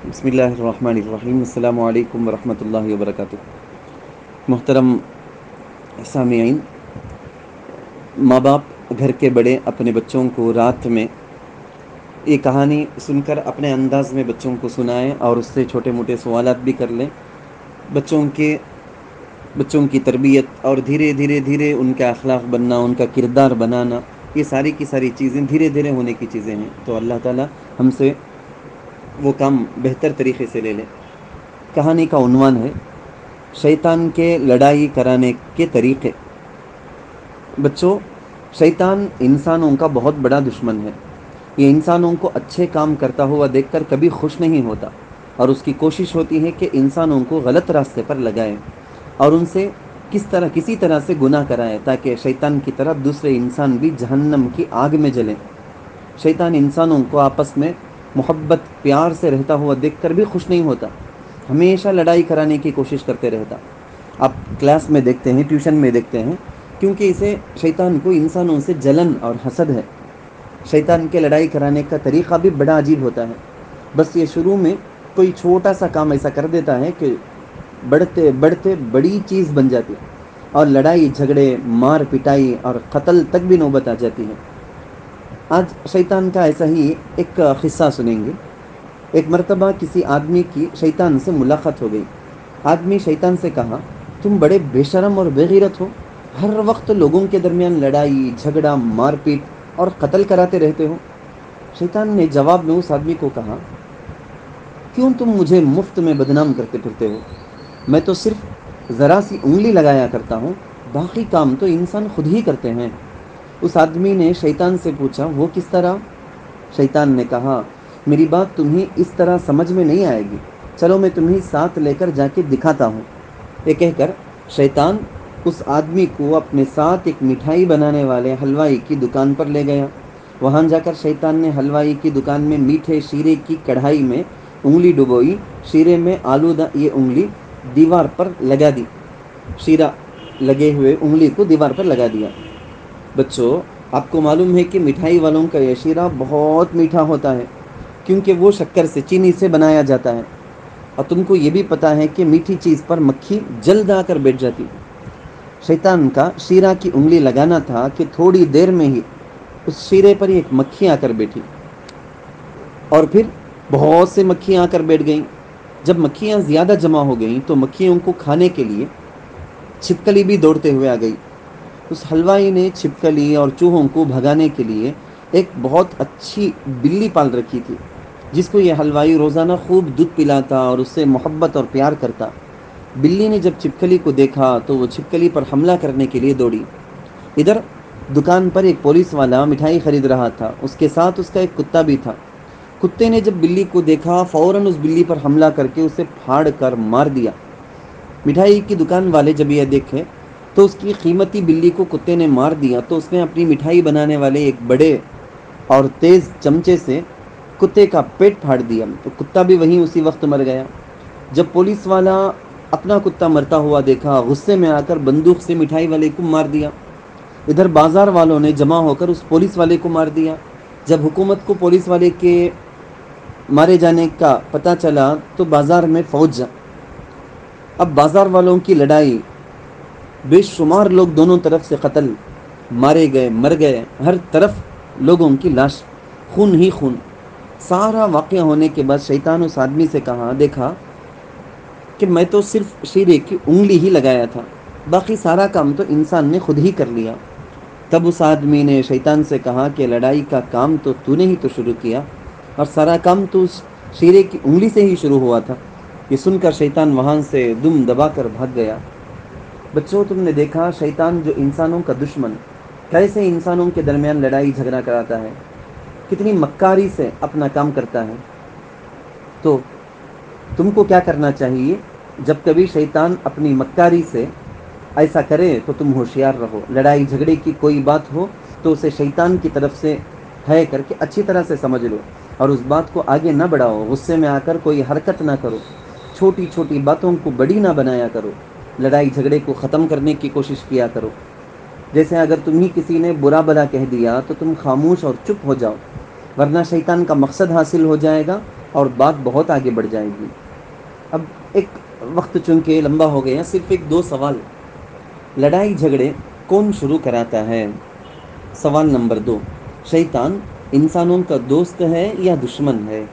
بسم اللہ الرحمن الرحیم، السلام علیکم ورحمۃ اللہ وبرکاتہ۔ محترم سامعین، ماں باپ گھر کے بڑے اپنے بچوں کو رات میں یہ کہانی سن کر اپنے انداز میں بچوں کو سنائیں اور اس سے چھوٹے موٹے سوالات بھی کر لیں۔ بچوں کی تربیت اور دھیرے دھیرے دھیرے ان کا اخلاق بننا، ان کا کردار بنانا، یہ ساری کی ساری چیزیں دھیرے دھیرے ہونے کی چیزیں ہیں۔ تو اللہ تعالیٰ ہم سے وہ کام بہتر طریقے سے لے لے۔ کہانی کا عنوان ہے شیطان کے لڑائی کرانے کے طریقے۔ بچوں، شیطان انسانوں کا بہت بڑا دشمن ہے۔ یہ انسانوں کو اچھے کام کرتا ہوا دیکھ کر کبھی خوش نہیں ہوتا، اور اس کی کوشش ہوتی ہے کہ انسانوں کو غلط راستے پر لگائے اور ان سے کسی طرح سے گناہ کرائے، تاکہ شیطان کی طرح دوسرے انسان بھی جہنم کی آگ میں جلیں۔ شیطان انسانوں کو آپس میں محبت پیار سے رہتا ہوا دیکھ کر بھی خوش نہیں ہوتا، ہمیشہ لڑائی کرانے کی کوشش کرتے رہتا۔ آپ کلاس میں دیکھتے ہیں، ٹیوشن میں دیکھتے ہیں، کیونکہ اسے شیطان کو انسانوں سے جلن اور حسد ہے۔ شیطان کے لڑائی کرانے کا طریقہ بھی بڑا عجیب ہوتا ہے۔ بس یہ شروع میں کوئی چھوٹا سا کام ایسا کر دیتا ہے کہ بڑھتے بڑھتے بڑی چیز بن جاتی ہے، اور لڑائی جھگڑے، مار پٹائی اور قتل تک بھی نوبت آ جاتی ہے۔ آج شیطان کا ایسا ہی ایک قصہ سنیں گے۔ ایک مرتبہ کسی آدمی کی شیطان سے ملاقات ہو گئی۔ آدمی شیطان سے کہا، تم بڑے بے شرم اور بے غیرت ہو، ہر وقت لوگوں کے درمیان لڑائی جھگڑا مار پیٹ اور قتل کراتے رہتے ہو۔ شیطان نے جواب میں اس آدمی کو کہا، کیوں تم مجھے مفت میں بدنام کرتے پھرتے ہو؟ میں تو صرف ذرا سی انگلی لگایا کرتا ہوں، باقی کام تو انسان خود ہی کرتے ہیں۔ اس آدمی نے شیطان سے پوچھا، وہ کس طرح؟ شیطان نے کہا، میری بات تمہیں اس طرح سمجھ میں نہیں آئے گی، چلو میں تمہیں ساتھ لے کر جا کے دکھاتا ہوں۔ یہ کہہ کر شیطان اس آدمی کو اپنے ساتھ ایک مٹھائی بنانے والے حلوائی کی دکان پر لے گیا۔ وہاں جا کر شیطان نے حلوائی کی دکان میں میٹھے شیرے کی کڑھائی میں انگلی ڈبوئی، شیرے میں آلودہ یہ انگلی دیوار پر لگا دی، شیرہ لگے ہوئے انگلی کو دیوار پر لگا دیا۔ بچوں، آپ کو معلوم ہے کہ مٹھائی والوں کا یہ شیرہ بہت میٹھا ہوتا ہے، کیونکہ وہ شکر سے، چینی سے بنایا جاتا ہے، اور تم کو یہ بھی پتہ ہے کہ میٹھی چیز پر مکھی جلد آ کر بیٹھ جاتی۔ شیطان کا شیرہ کی انگلی لگانا تھا کہ تھوڑی دیر میں ہی اس شیرے پر ایک مکھی آ کر بیٹھی، اور پھر بہت سے مکھیاں آ کر بیٹھ گئیں۔ جب مکھیاں زیادہ جمع ہو گئیں تو مکھیوں کو کھانے کے لیے چھپکلی بھی دوڑتے ہوئے آ گئی۔ اس حلوائی نے چھپکلی اور چوہوں کو بھگانے کے لیے ایک بہت اچھی بلی پال رکھی تھی، جس کو یہ حلوائی روزانہ خوب دودھ پلاتا اور اس سے محبت اور پیار کرتا۔ بلی نے جب چھپکلی کو دیکھا تو وہ چھپکلی پر حملہ کرنے کے لیے دوڑی۔ ادھر دکان پر ایک پولیس والا مٹھائی خرید رہا تھا، اس کے ساتھ اس کا ایک کتا بھی تھا۔ کتے نے جب بلی کو دیکھا، فوراً اس بلی پر حملہ کر کے اسے پھاڑ کر مار دیا۔ مٹھائی کی دکان والے جب یہ دیکھے تو اس کی قیمتی بلی کو کتے نے مار دیا، تو اس نے اپنی مٹھائی بنانے والے ایک بڑے اور تیز چمچے سے کتے کا پیٹ پھاڑ دیا، تو کتا بھی وہیں اسی وقت مر گیا۔ جب پولیس والا اپنا کتا مرتا ہوا دیکھا، غصے میں آ کر بندوق سے مٹھائی والے کو مار دیا۔ ادھر بازار والوں نے جمع ہو کر اس پولیس والے کو مار دیا۔ جب حکومت کو پولیس والے کے مارے جانے کا پتہ چلا تو بازار میں فوج جا۔ اب بازار والوں کی لڑائی، بے شمار لوگ دونوں طرف سے قتل، مارے گئے، مر گئے، ہر طرف لوگوں کی لاش، خون ہی خون۔ سارا واقعہ ہونے کے بعد شیطان اس آدمی سے کہا، دیکھا کہ میں تو صرف شیرے کی انگلی ہی لگایا تھا، باقی سارا کام تو انسان نے خود ہی کر لیا۔ تب اس آدمی نے شیطان سے کہا کہ لڑائی کا کام تو نے ہی تو شروع کیا، اور سارا کام تو اس شیرے کی انگلی سے ہی شروع ہوا تھا۔ یہ سن کر شیطان وہاں سے دم دبا کر بھاگ گیا۔ بچوں، تم نے دیکھا شیطان جو انسانوں کا دشمن کیسے انسانوں کے درمیان لڑائی جھگڑا کراتا ہے، کتنی مکاری سے اپنا کام کرتا ہے۔ تو تم کو کیا کرنا چاہیے؟ جب کبھی شیطان اپنی مکاری سے ایسا کرے تو تم ہوشیار رہو۔ لڑائی جھگڑے کی کوئی بات ہو تو اسے شیطان کی طرف سے ہے کر کے اچھی طرح سے سمجھ لو، اور اس بات کو آگے نہ بڑھاؤ۔ غصے میں آ کر کوئی حرکت نہ کرو، چھوٹی چھوٹی باتوں کو بڑی نہ بنایا کرو، لڑائی جھگڑے کو ختم کرنے کی کوشش کیا کرو۔ جیسے اگر تمہیں کسی نے برا بھلا کہہ دیا تو تم خاموش اور چپ ہو جاؤ، ورنہ شیطان کا مقصد حاصل ہو جائے گا اور بات بہت آگے بڑھ جائے گی. اب ایک وقت چونکہ لمبا ہو گیا، صرف ایک دو سوال. لڑائی جھگڑے کون شروع کراتا ہے؟ سوال نمبر 2، شیطان انسانوں کا دوست ہے یا دشمن ہے؟